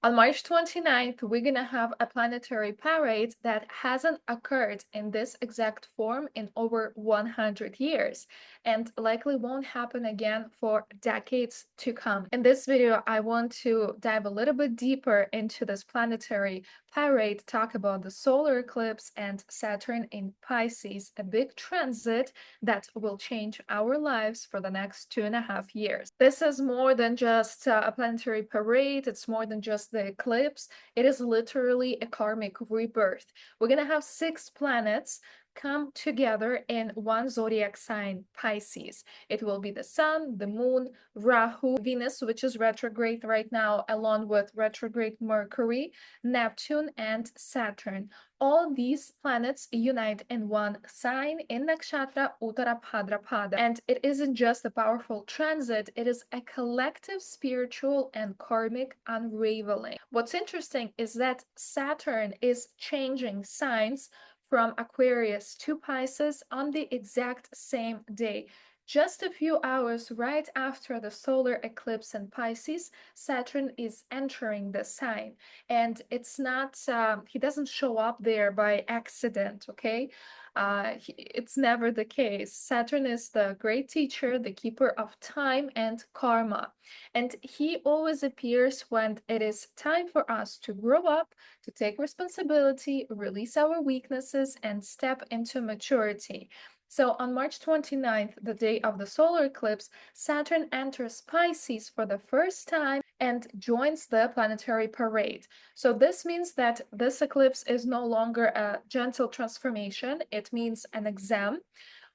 On March 29th, we're going to have a planetary parade that hasn't occurred in this exact form in over 100 years and likely won't happen again for decades to come. In this video, I want to dive a little bit deeper into this planetary parade, talk about the solar eclipse and Saturn in Pisces, a big transit that will change our lives for the next 2.5 years. This is more than just a planetary parade, it's more than just the eclipse. It is literally a karmic rebirth. We're going to have 6 planets come together in one zodiac sign, Pisces. It will be the Sun, the Moon, Rahu, Venus, which is retrograde right now, along with retrograde Mercury, Neptune, and Saturn. All these planets unite in one sign in Nakshatra Uttara Bhadrapada. And it isn't just a powerful transit, it is a collective spiritual and karmic unraveling. What's interesting is that Saturn is changing signs from Aquarius to Pisces on the exact same day. Just a few hours right after the solar eclipse in Pisces, Saturn is entering the sign. And it's not, he doesn't show up there by accident, okay? It's never the case. Saturn is the great teacher, the keeper of time and karma. And he always appears when it is time for us to grow up, to take responsibility, release our weaknesses, and step into maturity. So on March 29th, the day of the solar eclipse, Saturn enters Pisces for the first time and joins the planetary parade. So this means that this eclipse is no longer a gentle transformation, it means an exam.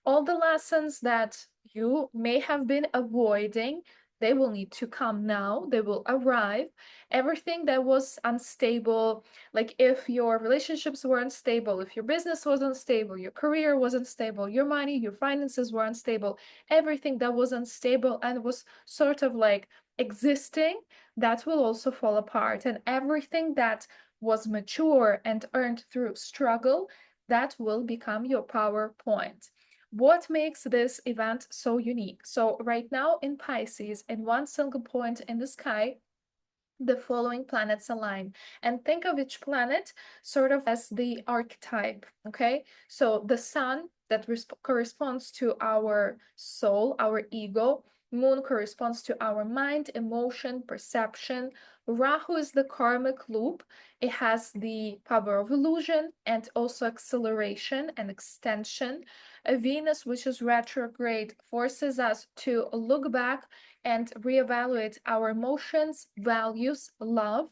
All the lessons that you may have been avoiding, they will need to come now, they will arrive. Everything that was unstable, like if your relationships were unstable, if your business was unstable, your career was unstable, your money, your finances were unstable, everything that was unstable and was sort of like existing, that will also fall apart. And everything that was mature and earned through struggle, that will become your PowerPoint. What makes this event so unique? So right now in Pisces, in one single point in the sky, the following planets align. And think of each planet sort of as the archetype, okay? So the sun that corresponds to our soul, our ego. Moon corresponds to our mind, emotion, perception. Rahu is the karmic loop. It has the power of illusion and also acceleration and extension. Venus, which is retrograde, forces us to look back and reevaluate our emotions, values, love.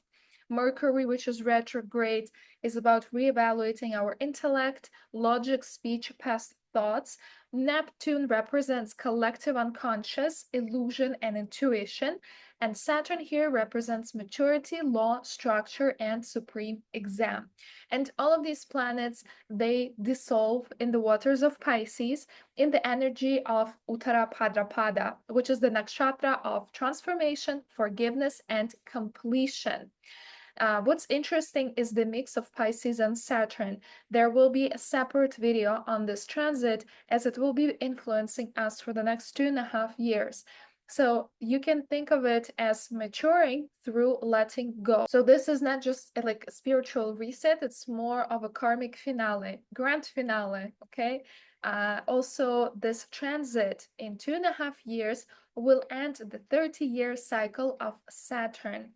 Mercury, which is retrograde, is about reevaluating our intellect, logic, speech, past thoughts. Neptune represents collective unconscious, illusion, and intuition. And Saturn here represents maturity, law, structure, and supreme exam. And all of these planets, they dissolve in the waters of Pisces in the energy of Uttara Bhadrapada, which is the nakshatra of transformation, forgiveness, and completion. What's interesting is the mix of Pisces and Saturn. There will be a separate video on this transit as it will be influencing us for the next 2.5 years. So you can think of it as maturing through letting go. So this is not just like a spiritual reset, it's more of a karmic finale, grand finale, okay? Also, this transit in 2.5 years will end the 30-year cycle of Saturn,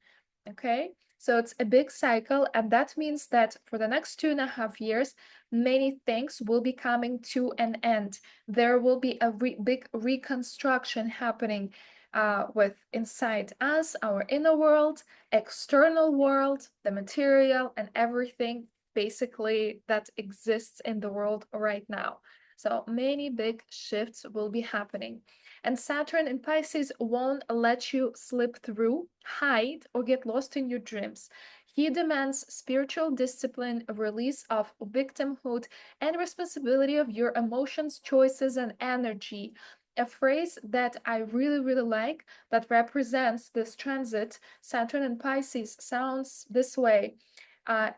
okay? So it's a big cycle, and that means that for the next 2.5 years, many things will be coming to an end. There will be a big reconstruction happening with inside us, our inner world, external world, the material, and everything basically that exists in the world right now. So many big shifts will be happening. And Saturn in Pisces won't let you slip through, hide, or get lost in your dreams. He demands spiritual discipline, a release of victimhood, and responsibility of your emotions, choices, and energy. A phrase that I really, really like that represents this transit, Saturn and Pisces, sounds this way.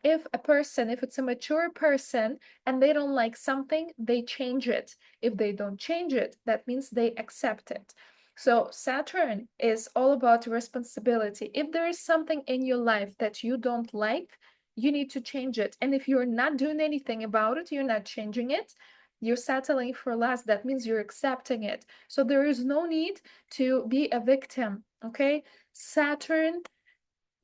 If it's a mature person and they don't like something, they change it. If they don't change it, that means they accept it. So Saturn is all about responsibility. If there is something in your life that you don't like, you need to change it. And if you're not doing anything about it, you're not changing it, you're settling for less. That means you're accepting it. So there is no need to be a victim, okay? Saturn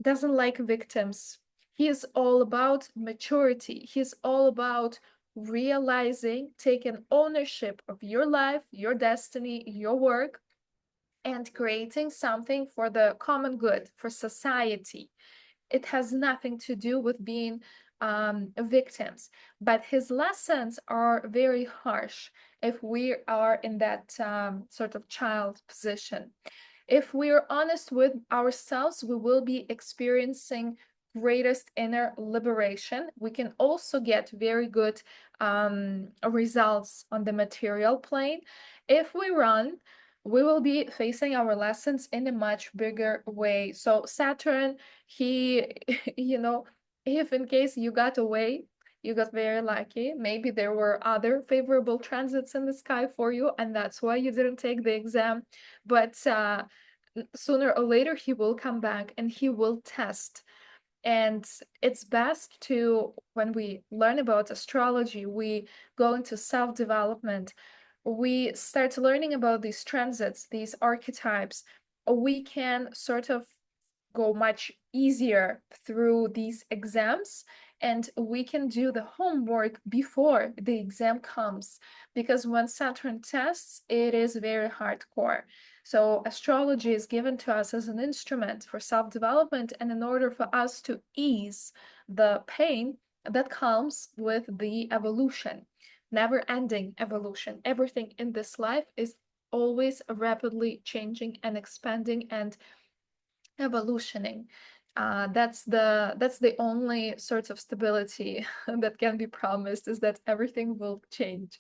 doesn't like victims. He is all about maturity. He's all about realizing, taking ownership of your life, your destiny, your work, and creating something for the common good, for society. It has nothing to do with being victims. But his lessons are very harsh if we are in that sort of child position. If we're honest with ourselves, we will be experiencing greatest inner liberation. We can also get very good results on the material plane. If we run, we will be facing our lessons in a much bigger way. So Saturn, he, you know, if in case you got away, you got very lucky. Maybe there were other favorable transits in the sky for you, and that's why you didn't take the exam. But sooner or later, he will come back and he will test. And it's best to, when we learn about astrology, we go into self-development, we start learning about these transits, these archetypes, we can sort of go much easier through these exams, and we can do the homework before the exam comes, because when Saturn tests, it is very hardcore. So astrology is given to us as an instrument for self-development, and in order for us to ease the pain that comes with the evolution, never-ending evolution. Everything in this life is always rapidly changing and expanding and evolutioning. That's the only sort of stability that can be promised, is that everything will change.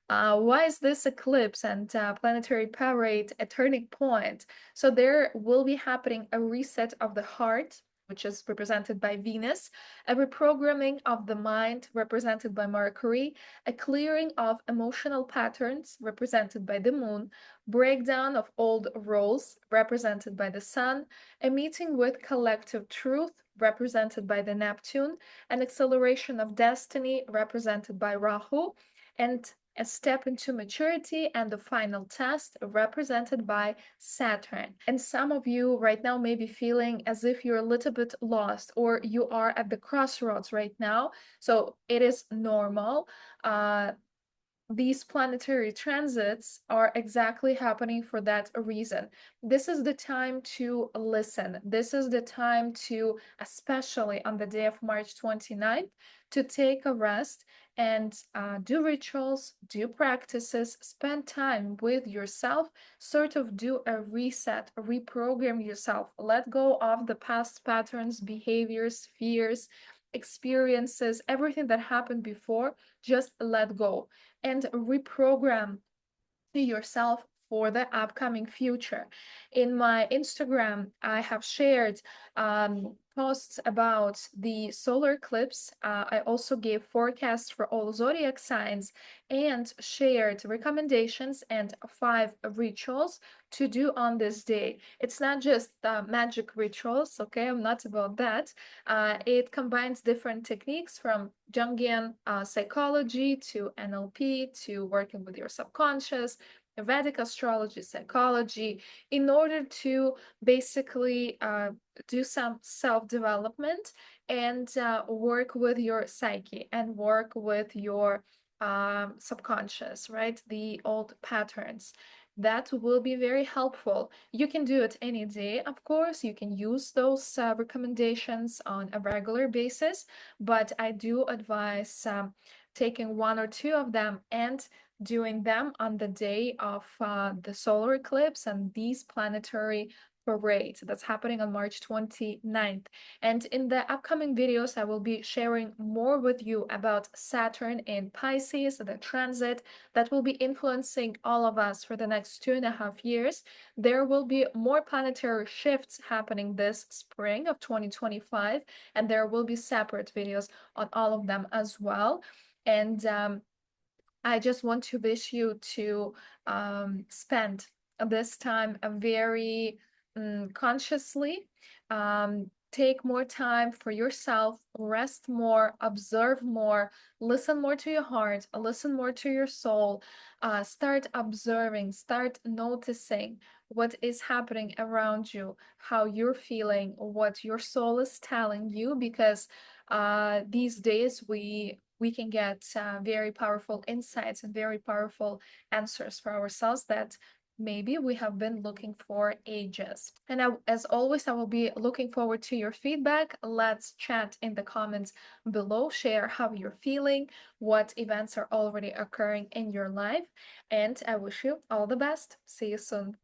Why is this eclipse and planetary parade a turning point? So there will be happening a reset of the heart, which is represented by Venus, a reprogramming of the mind, represented by Mercury, a clearing of emotional patterns, represented by the moon, breakdown of old roles, represented by the sun, a meeting with collective truth, represented by the Neptune, an acceleration of destiny, represented by Rahu, and a step into maturity and the final test, represented by Saturn. And some of you right now may be feeling as if you're a little bit lost, or you are at the crossroads right now. So it is normal. These planetary transits are exactly happening for that reason. This is the time to listen. This is the time to, especially on the day of March 29th, to take a rest and do rituals, do practices, spend time with yourself, sort of do a reset, reprogram yourself, let go of the past patterns, behaviors, fears, experiences, everything that happened before, just let go and reprogram yourself for the upcoming future. In my Instagram, I have shared posts about the solar eclipse. I also gave forecasts for all zodiac signs and shared recommendations and 5 rituals to do on this day. It's not just magic rituals, okay? I'm not about that. It combines different techniques from Jungian psychology to NLP to working with your subconscious, Vedic astrology, psychology, in order to basically do some self-development and work with your psyche and work with your subconscious, right? The old patterns. That will be very helpful. You can do it any day, of course. You can use those recommendations on a regular basis, but I do advise taking 1 or 2 of them and doing them on the day of the solar eclipse and these planetary parade that's happening on March 29th. And in the upcoming videos, I will be sharing more with you about Saturn in Pisces, the transit that will be influencing all of us for the next 2.5 years. There will be more planetary shifts happening this spring of 2025, and there will be separate videos on all of them as well. And I just want to wish you to spend this time very consciously. Take more time for yourself, rest more, observe more, listen more to your heart, listen more to your soul. Start observing, start noticing what is happening around you, how you're feeling, what your soul is telling you, because these days we can get very powerful insights and very powerful answers for ourselves that maybe we have been looking for ages. And as always, I will be looking forward to your feedback. Let's chat in the comments below, share how you're feeling, what events are already occurring in your life, and I wish you all the best. See you soon.